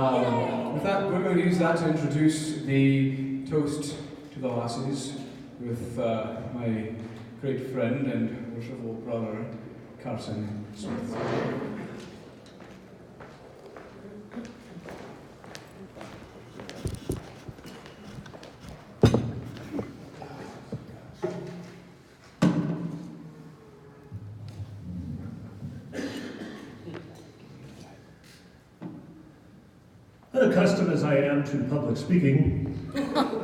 With that, we're going to use that to introduce the toast to the lassies with my great friend and worshipful brother, Carson Smith. Unaccustomed as I am to public speaking, I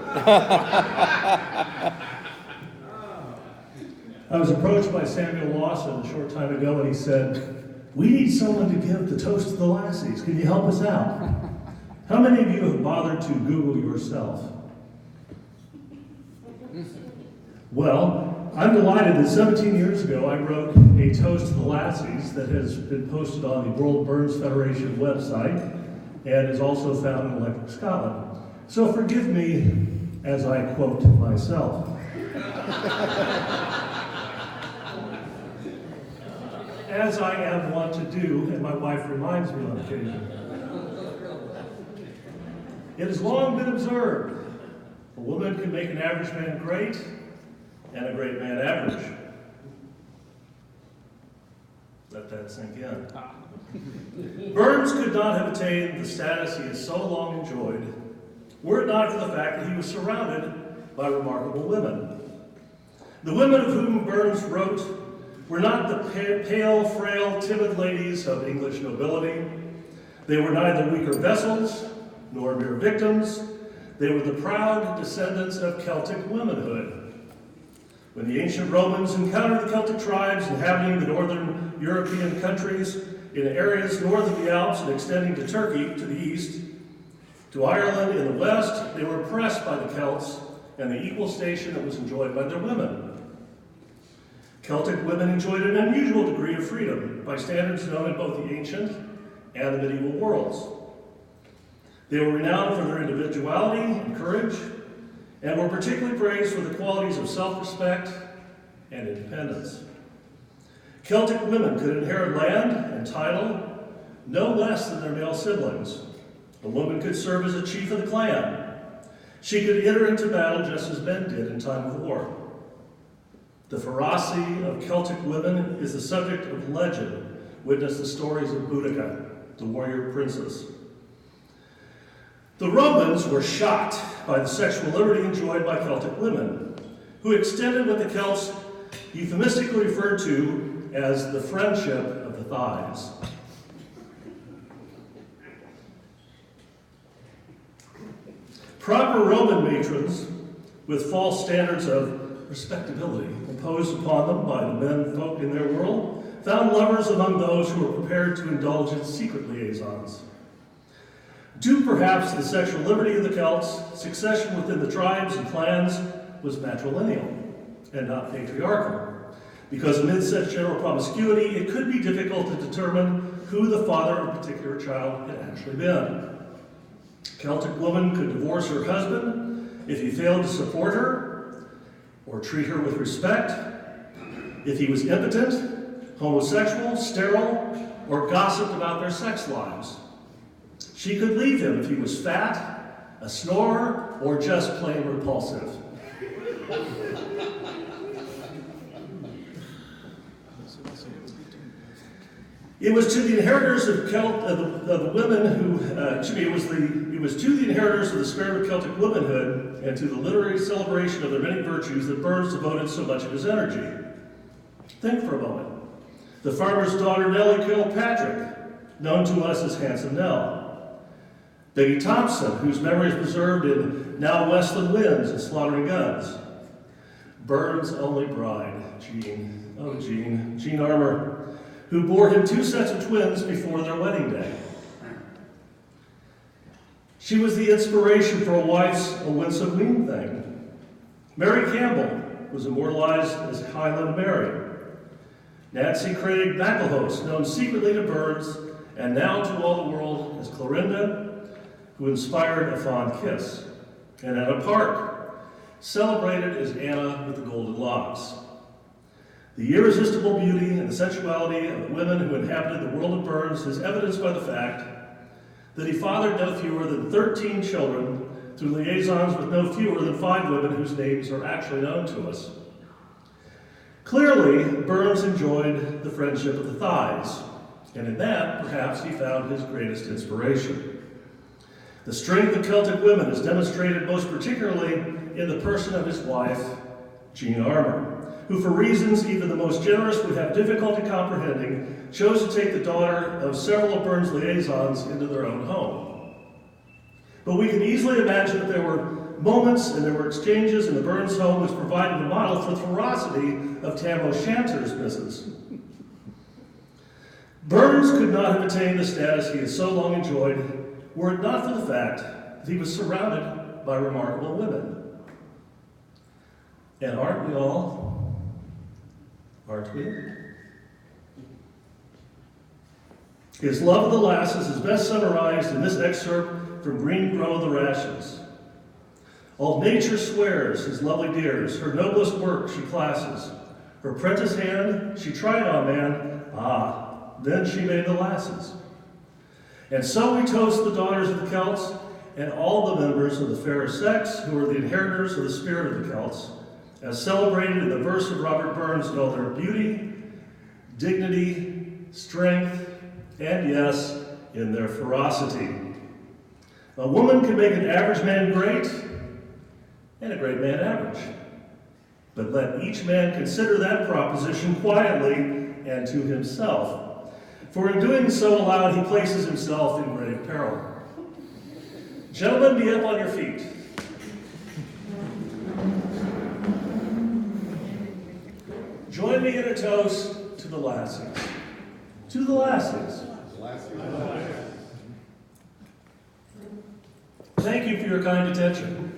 was approached by Samuel Lawson a short time ago, and he said, "We need someone to give the toast to the lassies. Can you help us out?" How many of you have bothered to Google yourself? Well, I'm delighted that 17 years ago I wrote a toast to the lassies that has been posted on the World Burns Federation website and is also found in Electric Scotland. So forgive me as I quote myself. As I am wont to do, and my wife reminds me on occasion. It has long been observed, a woman can make an average man great, and a great man average. Let that sink in. Burns could not have attained the status he has so long enjoyed were it not for the fact that he was surrounded by remarkable women. The women of whom Burns wrote were not the pale, frail, timid ladies of English nobility. They were neither weaker vessels nor mere victims. They were the proud descendants of Celtic womanhood. When the ancient Romans encountered the Celtic tribes inhabiting the northern European countries in areas north of the Alps and extending to Turkey to the east, to Ireland in the west, they were oppressed by the Celts and the equal station that was enjoyed by their women. Celtic women enjoyed an unusual degree of freedom by standards known in both the ancient and the medieval worlds. They were renowned for their individuality and courage, and were particularly praised for the qualities of self-respect and independence. Celtic women could inherit land and title no less than their male siblings. A woman could serve as a chief of the clan. She could enter into battle just as men did in time of war. The ferocity of Celtic women is the subject of legend. Witness the stories of Boudica, the warrior princess. The Romans were shocked by the sexual liberty enjoyed by Celtic women, who extended what the Celts euphemistically referred to as the friendship of the thighs. Proper Roman matrons, with false standards of respectability imposed upon them by the men folk in their world, found lovers among those who were prepared to indulge in secret liaisons. Due perhaps to the sexual liberty of the Celts, succession within the tribes and clans was matrilineal and not patriarchal. Because amid such general promiscuity, it could be difficult to determine who the father of a particular child had actually been. A Celtic woman could divorce her husband if he failed to support her or treat her with respect, if he was impotent, homosexual, sterile, or gossiped about their sex lives. She could leave him if he was fat, a snorer, or just plain repulsive. It was to the inheritors of the women who, it was to the inheritors of the spirit of Celtic womanhood and to the literary celebration of their many virtues that Burns devoted so much of his energy. Think for a moment. The farmer's daughter Nellie Kilpatrick, known to us as Handsome Nell. Peggy Thompson, whose memory is preserved in Now Westland Winds and Slaughtering Guns. Burns' only bride, Jean Armour, who bore him 2 sets of twins before their wedding day. She was the inspiration for a wife's a winsome wing thing. Mary Campbell was immortalized as Highland Mary. Nancy Craig McElhouse, known secretly to Burns and now to all the world as Clorinda, who inspired A Fond Kiss. And Anna Park, celebrated as Anna with the Golden Locks. The irresistible beauty and the sensuality of the women who inhabited the world of Burns is evidenced by the fact that he fathered no fewer than 13 children through liaisons with no fewer than 5 women whose names are actually known to us. Clearly, Burns enjoyed the friendship of the thighs, and in that, perhaps, he found his greatest inspiration. The strength of Celtic women is demonstrated most particularly in the person of his wife, Jean Armour, who, for reasons even the most generous would have difficulty comprehending, chose to take the daughter of several of Burns' liaisons into their own home. But we can easily imagine that there were moments and there were exchanges in the Burns home which provided a model for the ferocity of Tam O'Shanter's misses. Burns could not have attained the status he had so long enjoyed were it not for the fact that he was surrounded by remarkable women. And aren't we all? Aren't we? His love of the lasses is best summarized in this excerpt from Green Grow the Rashes. All nature swears his lovely dears, her noblest work she classes. Her prentice hand she tried on man, then she made the lasses. And so we toast the daughters of the Celts and all the members of the fairer sex who are the inheritors of the spirit of the Celts, as celebrated in the verse of Robert Burns in all their beauty, dignity, strength, and yes, in their ferocity. A woman can make an average man great, and a great man average. But let each man consider that proposition quietly and to himself. For in doing so aloud, he places himself in grave peril. Gentlemen, be up on your feet. Join me in a toast to the lassies. To the lassies. Thank you for your kind attention.